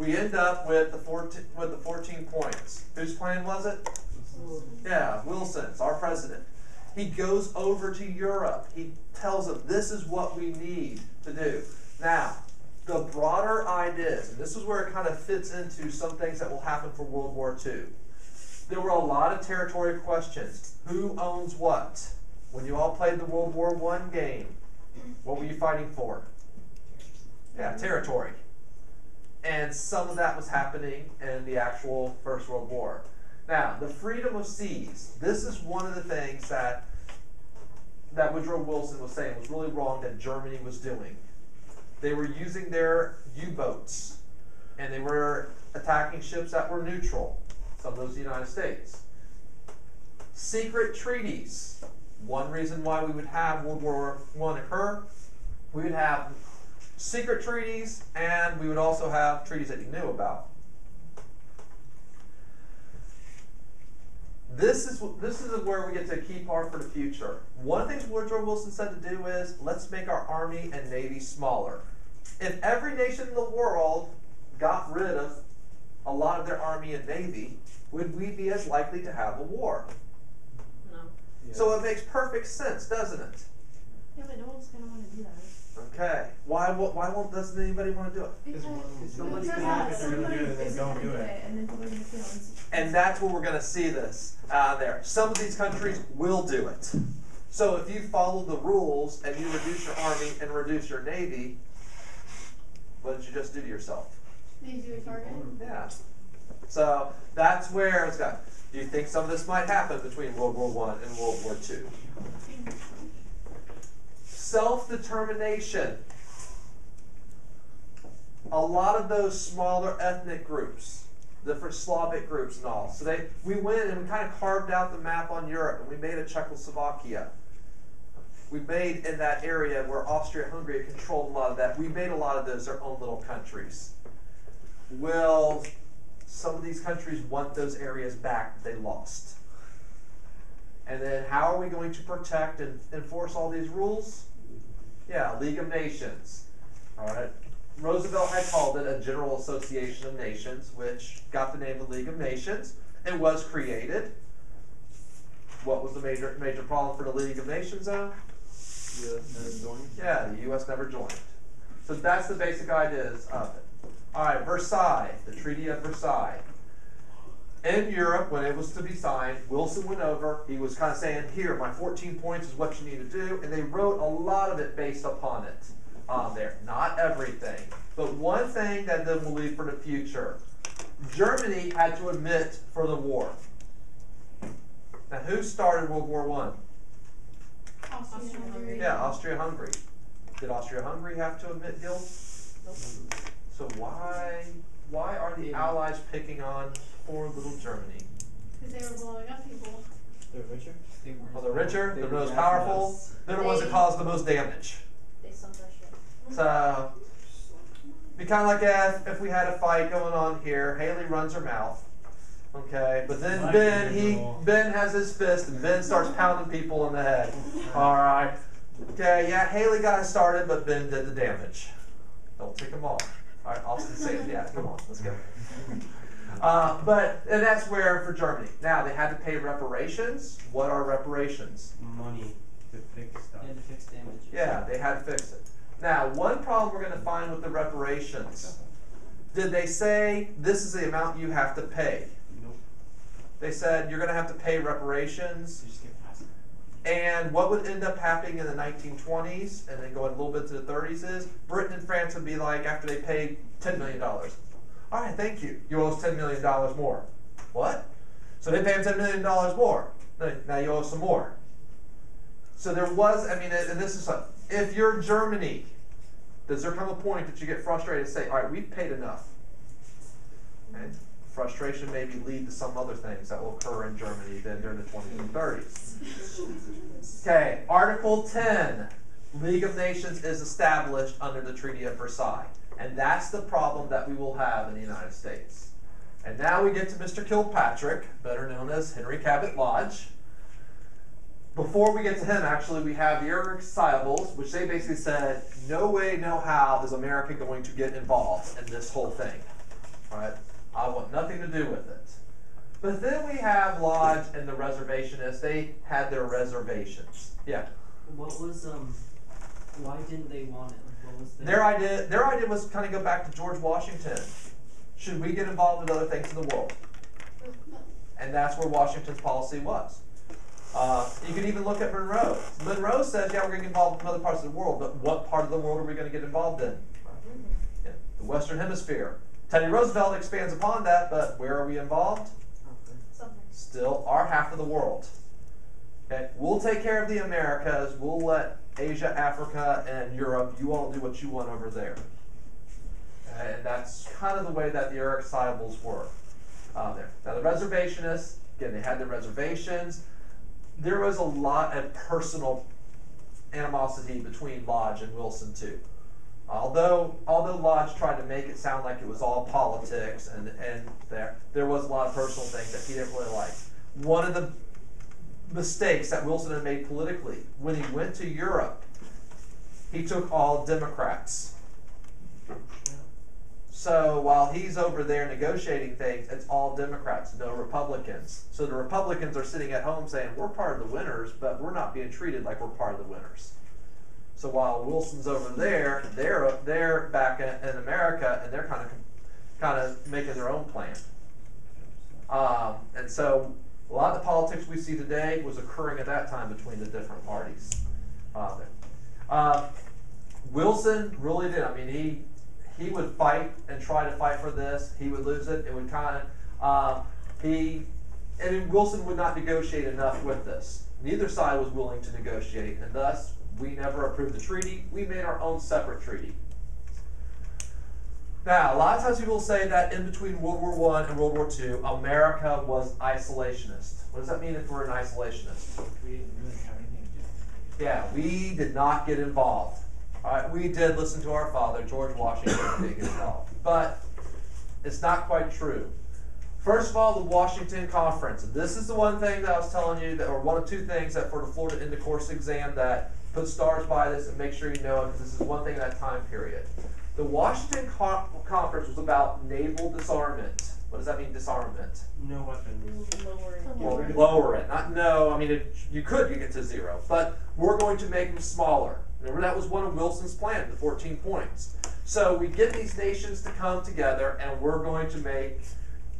we end up with the 14 points. Whose plan was it? Yeah, Wilson's, our president. He goes over to Europe. He tells them, this is what we need to do. Now, the broader ideas, and this is where it kind of fits into some things that will happen for World War II. There were a lot of territory questions. Who owns what? When you all played the World War I game, what were you fighting for? Yeah, territory. And some of that was happening in the actual First World War. Now, the freedom of seas. This is one of the things that Woodrow Wilson was saying was really wrong that Germany was doing. They were using their U-boats, and they were attacking ships that were neutral. Some of those the United States. Secret treaties. One reason why we would have World War I occur, we would have secret treaties, and we would also have treaties that you knew about. This is where we get to a key part for the future. One of the things Woodrow Wilson said to do is, let's make our Army and Navy smaller. If every nation in the world got rid of a lot of their Army and Navy, would we be as likely to have a war? No. Yeah. So it makes perfect sense, doesn't it? Yeah, but no one's going to want to do that. Okay. Doesn't anybody want to do it? Because somebody's going to have it, they're going to do it, and then don't do it. And then people are going to feel And that's where we're going to see this there. Some of these countries will do it. So if you follow the rules and you reduce your Army and reduce your Navy, what did you just do to yourself? Did you target? Yeah. So that's where it's got. Do you think some of this might happen between World War I and World War II? Self-determination. A lot of those smaller ethnic groups, different Slavic groups and all. So we went and we kind of carved out the map on Europe, and we made a Czechoslovakia. We made in that area where Austria-Hungary controlled a lot of that. We made a lot of those their own little countries. Will some of these countries want those areas back that they lost? And then how are we going to protect and enforce all these rules? Yeah, League of Nations. All right. Roosevelt had called it a General Association of Nations, which got the name of League of Nations. It was created. What was the major problem for the League of Nations, though? U.S. never joined. Yeah, the U.S. never joined. So that's the basic ideas of it. All right, Versailles, the Treaty of Versailles. In Europe, when it was to be signed, Wilson went over. He was kind of saying, here, my 14 points is what you need to do. And they wrote a lot of it based upon it there. Not everything. But one thing that then will leave for the future. Germany had to admit for the war. Now, who started World War I? Austria-Hungary. Yeah, Austria-Hungary. Did Austria-Hungary have to admit guilt? Nope. So why are the Allies picking on poor little Germany? Because they were blowing up people. They're richer? Well, they're richer, they're the most powerful, they're the ones that cause the most damage. They sunk our ship. So, be kind of like if we had a fight going on here, Haley runs her mouth, okay, but then Ben has his fist and Ben starts pounding people in the head. All right, okay, yeah, Haley got it started, but Ben did the damage. Don't tick him off. All right, Austin says, yeah, come on, let's go. And that's where for Germany. Now, they had to pay reparations. What are reparations? Money to fix stuff. And to fix damages. Yeah, they had to fix it. Now, one problem we're going to find with the reparations, did they say this is the amount you have to pay? Nope. They said you're going to have to pay reparations. You just get past it. And what would end up happening in the 1920s and then going a little bit to the 30s is Britain and France would be like, after they paid $10 million. All right, thank you. You owe us $10 million more. What? So they pay them $10 million more. Now you owe us some more. So there was, I mean, and this is like, if you're Germany, does there come a point that you get frustrated and say, all right, we've paid enough? Okay? Frustration maybe lead to some other things that will occur in Germany then during the 20s and 30s. Okay, Article 10, League of Nations is established under the Treaty of Versailles. And that's the problem that we will have in the United States. And now we get to Mr. Kilpatrick, better known as Henry Cabot Lodge. Before we get to him, actually, we have the irreconcilables, which they basically said, no way, no how is America going to get involved in this whole thing. Right? I want nothing to do with it. But then we have Lodge and the reservationists. They had their reservations. Yeah. What was why didn't they want it? Like, what was Their idea was kind of go back to George Washington. Should we get involved with other things in the world? And that's where Washington's policy was. You can even look at Monroe. Monroe says, yeah, we're going to get involved in other parts of the world, but what part of the world are we going to get involved in? Yeah, the Western Hemisphere. Teddy Roosevelt expands upon that, but where are we involved? Something. Still our half of the world. Okay, we'll take care of the Americas. We'll let Asia, Africa, and Europe, you all do what you want over there. And that's kind of the way that the irreconcilables were there. Now the reservationists, again, they had their reservations. There was a lot of personal animosity between Lodge and Wilson too. Although Lodge tried to make it sound like it was all politics, and there was a lot of personal things that he didn't really like. One of the mistakes that Wilson had made politically, when he went to Europe, he took all Democrats. So while he's over there negotiating things, it's all Democrats, no Republicans. So the Republicans are sitting at home saying, we're part of the winners, but we're not being treated like we're part of the winners. So while Wilson's over there, they're back in America, and they're kind of making their own plan. And so a lot of the politics we see today was occurring at that time between the different parties. Wilson really did. I mean, he would fight and try to fight for this. He would lose it. It would kind of and Wilson would not negotiate enough with this. Neither side was willing to negotiate, and thus we never approved the treaty. We made our own separate treaty. Now, a lot of times people say that in between World War I and World War II, America was isolationist. What does that mean if we're an isolationist? We didn't really have anything to do. Yeah, we did not get involved. All right, we did listen to our father, George Washington, did get involved. But it's not quite true. First of all, the Washington Conference. This is the one thing that I was telling you, or one of two things that for the Florida End of Course exam that put stars by this and make sure you know it, because this is one thing in that time period. The Washington Conference was about naval disarmament. What does that mean, disarmament? No weapons. Lower it. Not no, I mean, you could get it to 0, but we're going to make them smaller. Remember, that was one of Wilson's plans, the 14 points. So we get these nations to come together, and we're going to make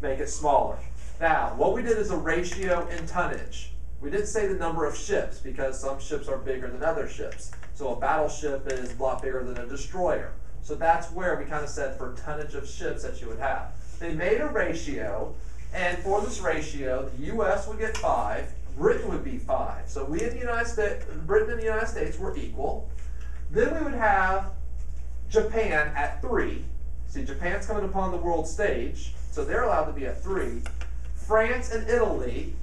it smaller. Now, what we did is a ratio in tonnage. We didn't say the number of ships, because some ships are bigger than other ships. So a battleship is a lot bigger than a destroyer. So that's where we kind of said for tonnage of ships that you would have. They made a ratio, and for this ratio, the U.S. would get 5, Britain would be 5. So we in the United States, Britain and the United States were equal. Then we would have Japan at 3. See, Japan's coming upon the world stage, so they're allowed to be at 3. France and Italy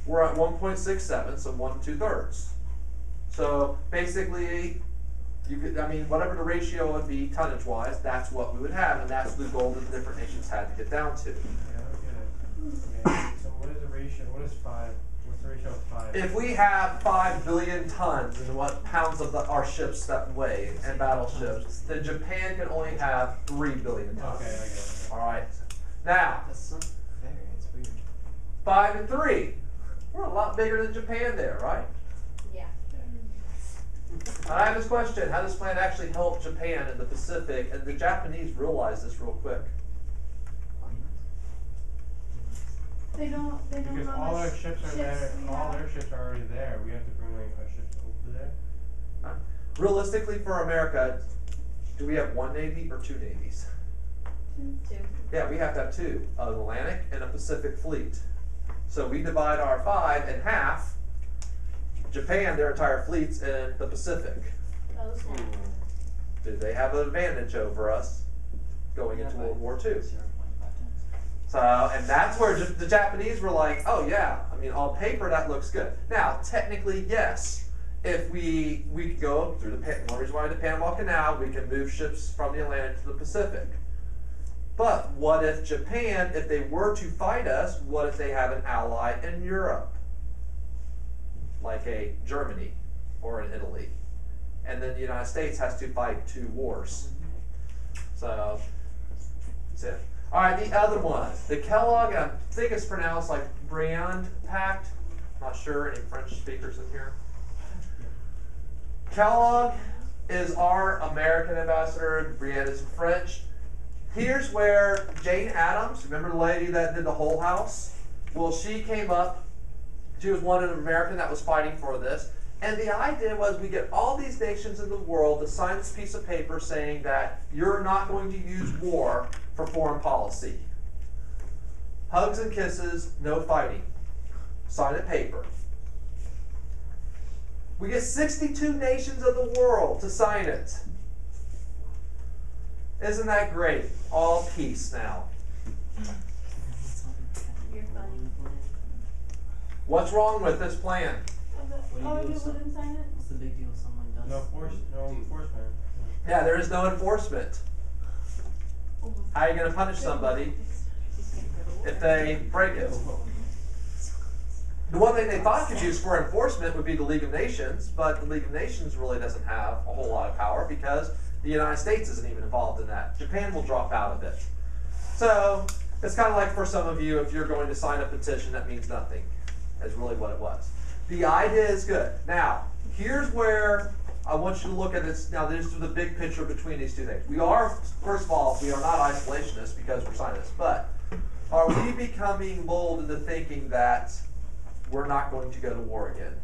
were at 1.67, so 1 2/3. So basically, you could, I mean, whatever the ratio would be tonnage-wise, that's what we would have, and that's the goal that the different nations had to get down to. Yeah, okay. So what is the ratio? What is 5? What's the ratio of 5? If we have 5 billion tons and what pounds of our ships that weigh and battleships, then Japan can only have 3 billion tons. Okay, I get it. All right. Now, That's not fair. It's weird. 5 and 3. We're a lot bigger than Japan there, right? Yeah. I have this question. How does this plan actually help Japan in the Pacific? And the Japanese realize this real quick. They don't Because have all much our ships are there. we All have. their ships are already there. We have to bring like our ships over there. Realistically, for America, do we have 1 navy or 2 navies? 2. Yeah, we have to have 2, an Atlantic and a Pacific fleet. So we divide our 5 in half. Japan, their entire fleet's in the Pacific. Those Do they have an advantage over us going into World War II? 0.5 tons. So, and that's where the Japanese were like, oh yeah, I mean, on paper that looks good. Now, technically, yes, if we could go through one reason why the Panama Canal, we can move ships from the Atlantic to the Pacific. But what if Japan, if they were to fight us, what if they have an ally in Europe? Like a Germany or an Italy. And then the United States has to fight 2 wars. So, that's it. All right, the other one, the Kellogg, I think it's pronounced like Briand Pact. I'm not sure, any French speakers in here? Kellogg is our American ambassador, Briand is French. Here's where Jane Addams, remember the lady that did the Whole House? Well, she came up, she was one American that was fighting for this. And the idea was we get all these nations in the world to sign this piece of paper saying that you're not going to use war for foreign policy. Hugs and kisses, no fighting. Sign a paper. We get 62 nations of the world to sign it. Isn't that great? All peace now. You're funny. What's wrong with this plan? Oh, you wouldn't sign it? What's the big deal if someone does? No enforcement. Yeah, there is no enforcement. How are you going to punish somebody if they break it? The one thing they thought could use for enforcement would be the League of Nations, but the League of Nations really doesn't have a whole lot of power because the United States isn't even involved in that. Japan will drop out of it. So it's kind of like for some of you, if you're going to sign a petition, that means nothing. That's really what it was. The idea is good. Now, here's where I want you to look at this. Now, this is the big picture between these two things. We are, first of all, we are not isolationists because we're signing this, but are we becoming lulled into thinking that we're not going to go to war again?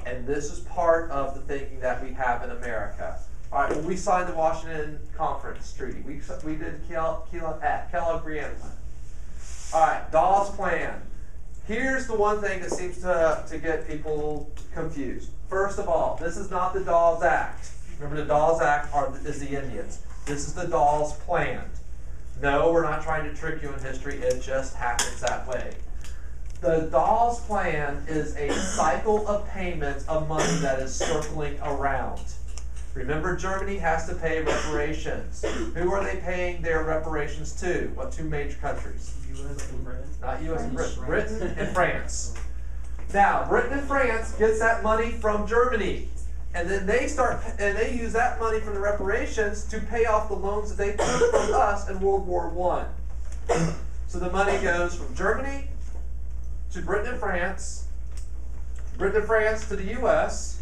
And this is part of the thinking that we have in America. All right, when we signed the Washington Conference Treaty, we did Kellogg-Briand. All right, Dawes Plan. Here's the one thing that seems to get people confused. First of all, this is not the Dawes Act. Remember, the Dawes Act is the Indians. This is the Dawes Plan. No, we're not trying to trick you in history. It just happens that way. The Dawes Plan is a cycle of payments of money that is circling around. Remember, Germany has to pay reparations. Who are they paying their reparations to? What two major countries? U.S. and Britain. Not U.S. and Britain. Britain and France. Now, Britain and France gets that money from Germany. And then they they use that money from the reparations to pay off the loans that they took from us in World War I. So the money goes from Germany to Britain and France to the U.S.,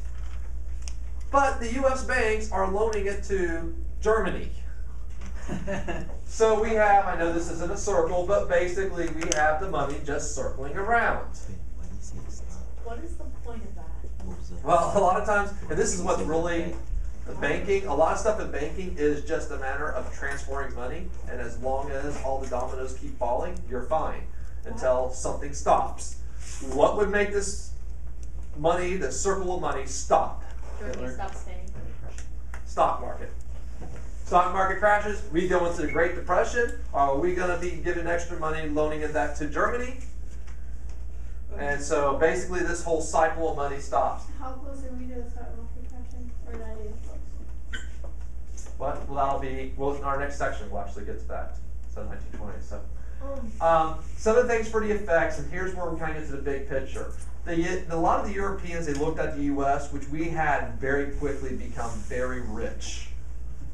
but the U.S. banks are loaning it to Germany. So we have, I know this isn't a circle, but basically we have the money just circling around. What is the point of that? Well, a lot of times, and this is what's really, the banking, a lot of stuff in banking is just a matter of transferring money, and as long as all the dominoes keep falling, you're fine until something stops. What would make this money, this circle of money, stop? Germany stops paying. Stock market. Stock market crashes, we go into the Great Depression. Are we going to be giving extra money, loaning it back to Germany? And so basically this whole cycle of money stops. How close are we to the stock market crashing? Or not even close? What? Well, that'll be, well, in our next section we'll actually get to that. So 1920. So some of the things for the effects, and here's where we kind of get to the big picture. A lot of the Europeans, they looked at the U.S., which we had very quickly become very rich.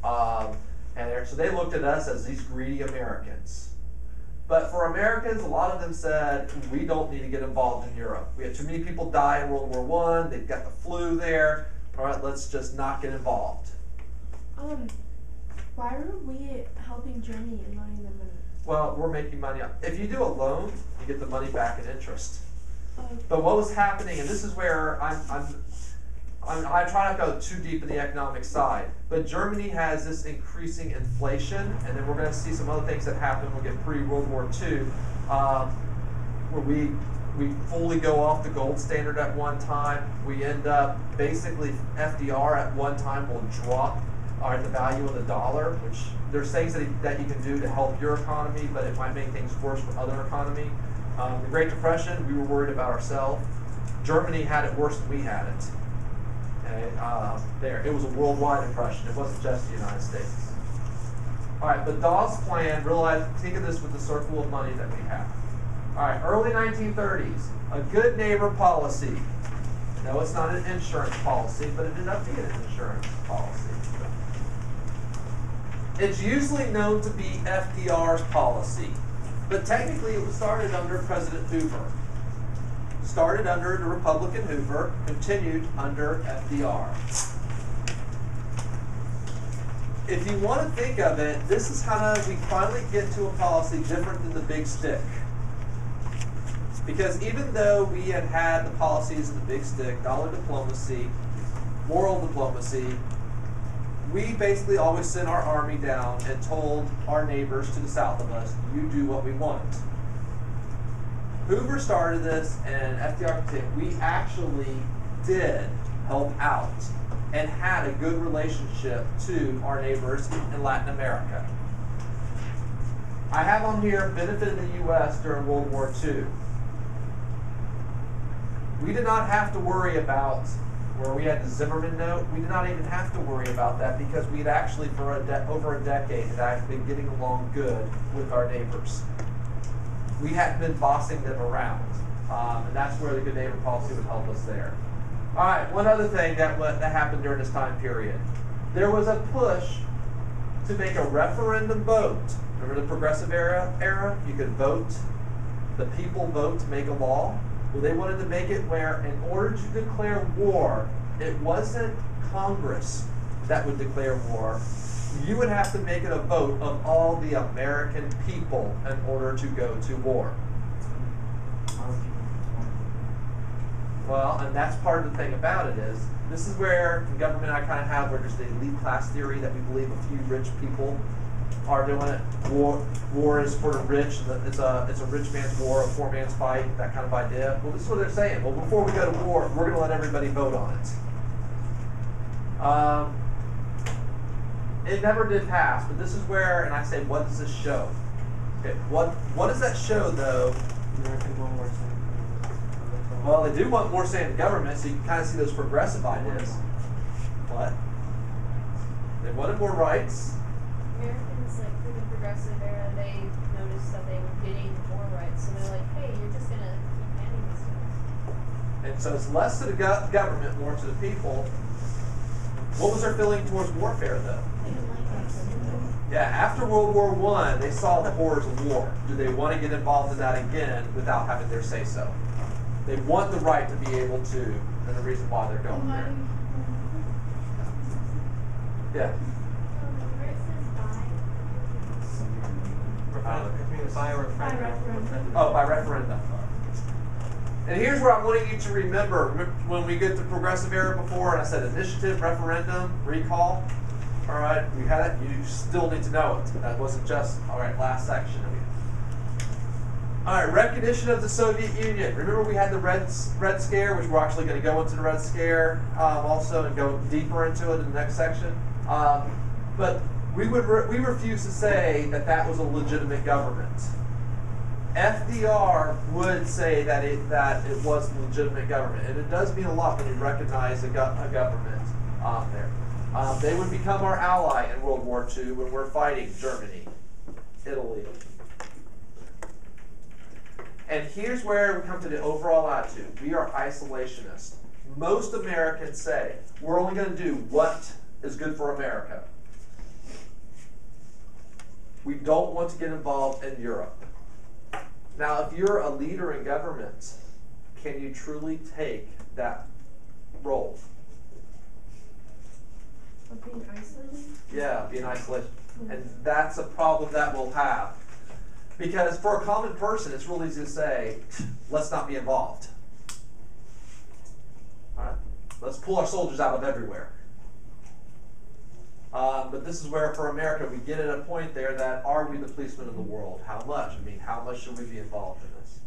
So they looked at us as these greedy Americans. But for Americans, a lot of them said, we don't need to get involved in Europe. We had too many people die in World War I. They've got the flu there. All right, let's just not get involved. Why were we helping Germany and loaning them money? Well, we're making money. If you do a loan, you get the money back in interest. But what was happening, and this is where I try not to go too deep in the economic side, but Germany has this increasing inflation, and then we're going to see some other things that happen. We'll get pre-World War II, where we fully go off the gold standard at one time. We end up, basically, FDR at one time will drop the value of the dollar, which there's things that you can do to help your economy, but it might make things worse for other economy. The Great Depression, we were worried about ourselves. Germany had it worse than we had it. It was a worldwide depression. It wasn't just the United States. All right, but Dawes Plan, think of this with the circle of money that we have. All right, early 1930s, a good neighbor policy. No, it's not an insurance policy, but it ended up being an insurance policy. It's usually known to be FDR's policy, but technically it was started under President Hoover. Started under the Republican Hoover, continued under FDR. If you want to think of it, this is how we finally get to a policy different than the big stick. Because even though we had the policies of the big stick, dollar diplomacy, moral diplomacy, we basically always sent our army down and told our neighbors to the south of us, you do what we want. Hoover started this, and FDR continued. We actually did help out and had a good relationship to our neighbors in Latin America. I have on here benefited the U.S. during World War II. We did not have to worry about where we had the Zimmerman note. We did not even have to worry about that because we'd actually, for over a decade, had actually been getting along good with our neighbors. We hadn't been bossing them around, and that's where the good neighbor policy would help us there. All right, one other thing that happened during this time period. There was a push to make a referendum vote. Remember the progressive era? You could vote, the people vote to make a law. Well, they wanted to make it where, in order to declare war, it wasn't Congress that would declare war. You would have to make it a vote of all the American people in order to go to war. Well, and that's part of the thing about it is, this is where in government I kind of have where there's the elite class theory that we believe a few rich people are doing it. War is for the rich. It's a rich man's war, a poor man's fight, that kind of idea. Well, this is what they're saying. Well, before we go to war, we're going to let everybody vote on it. It never did pass, but this is where, and I say, what does this show? Okay, what does that show, though? Well, they do want more say in government, so you can kind of see those progressive ideas. What? They wanted more rights. Americans, like through the progressive era, they noticed that they were getting more rights, so they're like, hey, you're just gonna keep handing this to us. And so it's less to the government, more to the people. What was their feeling towards warfare, though? Yeah, after World War I, they saw the horrors of war. Do they want to get involved in that again without having their say-so? They want the right to be able to, and the reason why they're going there. Yeah. Oh, by referendum. And here's what I'm wanting you to remember when we get to progressive era before, and I said initiative, referendum, recall. All right, we had it. You still need to know it. That wasn't just, all right, last section. All right, recognition of the Soviet Union. Remember we had the Red Scare, which we're actually going to go into the Red Scare also and go deeper into it in the next section. But we refuse to say that that was a legitimate government. FDR would say that it was a legitimate government, and it does mean a lot when you recognize a government there. They would become our ally in World War II when we're fighting Germany, Italy. And here's where we come to the overall attitude. We are isolationist. Most Americans say, we're only going to do what is good for America. We don't want to get involved in Europe. Now, if you're a leader in government, can you truly take that role? Of being isolated? Yeah, being isolated. And that's a problem that we'll have. Because for a common person, it's real easy to say, let's not be involved. All right? Let's pull our soldiers out of everywhere. But this is where, for America, we get at a point there that, are we the policemen of the world? How much? I mean, how much should we be involved in this?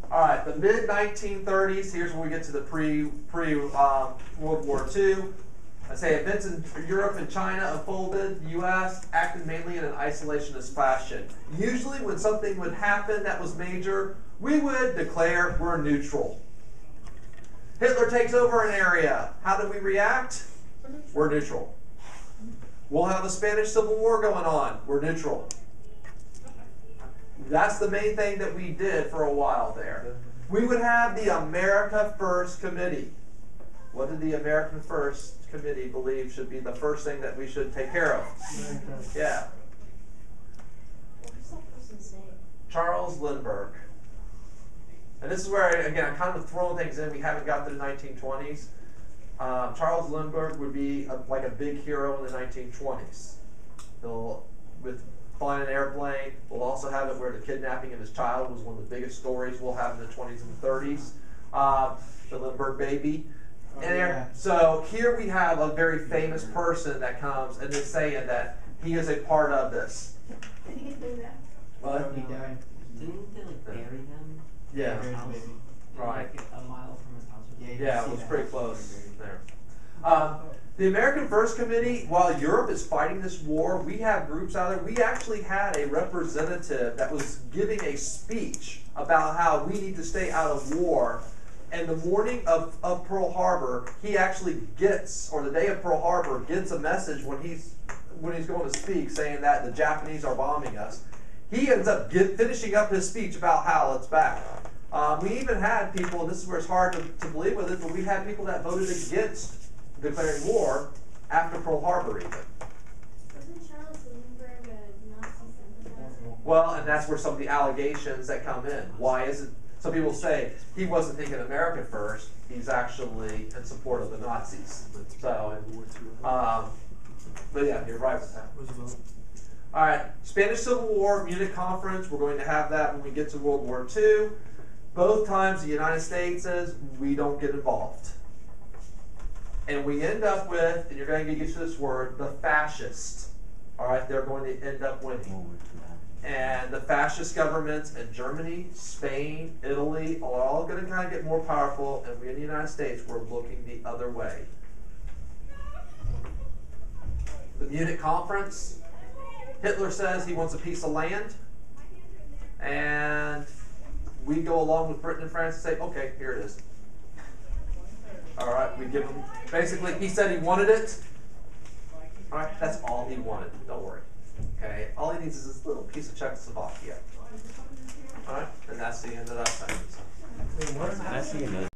All right, the mid-1930s, here's where we get to the pre-World War II. I say events in Europe and China unfolded. The U.S. acted mainly in an isolationist fashion. Usually when something would happen that was major, we would declare we're neutral. Hitler takes over an area. How do we react? We're neutral. We'll have a Spanish Civil War going on. We're neutral. That's the main thing that we did for a while there. We would have the America First Committee. What did the American First Committee believe should be the first thing that we should take care of? Yeah. What's that person's name? Charles Lindbergh. And this is where, again, I'm kind of throwing things in. We haven't got to the 1920s. Charles Lindbergh would be like a big hero in the 1920s. He'll, with flying an airplane, we'll also have it where the kidnapping of his child was one of the biggest stories we'll have in the 20s and 30s. The Lindbergh baby. So here we have a very famous person that comes and is saying that he is a part of this. Did he do that? What? He died. Didn't they like bury them? Yeah. In his house? Right. Like a mile from his house. Or something? Yeah, it was pretty close there. The American First Committee, while Europe is fighting this war, we have groups out there. We actually had a representative that was giving a speech about how we need to stay out of war. And the morning of Pearl Harbor, he actually gets, or the day of Pearl Harbor, gets a message when he's going to speak saying that the Japanese are bombing us. He ends up finishing up his speech about how it's back. We even had people, and this is where it's hard to believe with it, but we had people that voted against declaring war after Pearl Harbor even. Wasn't Charles Lindbergh a Nazi sympathizer? Well, and that's where some of the allegations that come in. Why is it? Some people say he wasn't thinking America first. He's actually in support of the Nazis. So, but yeah, you're right with that. All right, Spanish Civil War, Munich Conference. We're going to have that when we get to World War II. Both times the United States says we don't get involved. And we end up with, and you're going to get used to this word, the fascists. All right, they're going to end up winning. And the fascist governments in Germany, Spain, Italy are all going to kind of get more powerful, and we in the United States, we're looking the other way. The Munich Conference, Hitler says he wants a piece of land, and we go along with Britain and France and say, okay, here it is. All right, we give him, basically, he said he wanted it. All right, that's all he wanted, don't worry. Okay, all he needs is this little piece of Czechoslovakia. All right, and that's the end of that sentence. Wait, what? That's the end of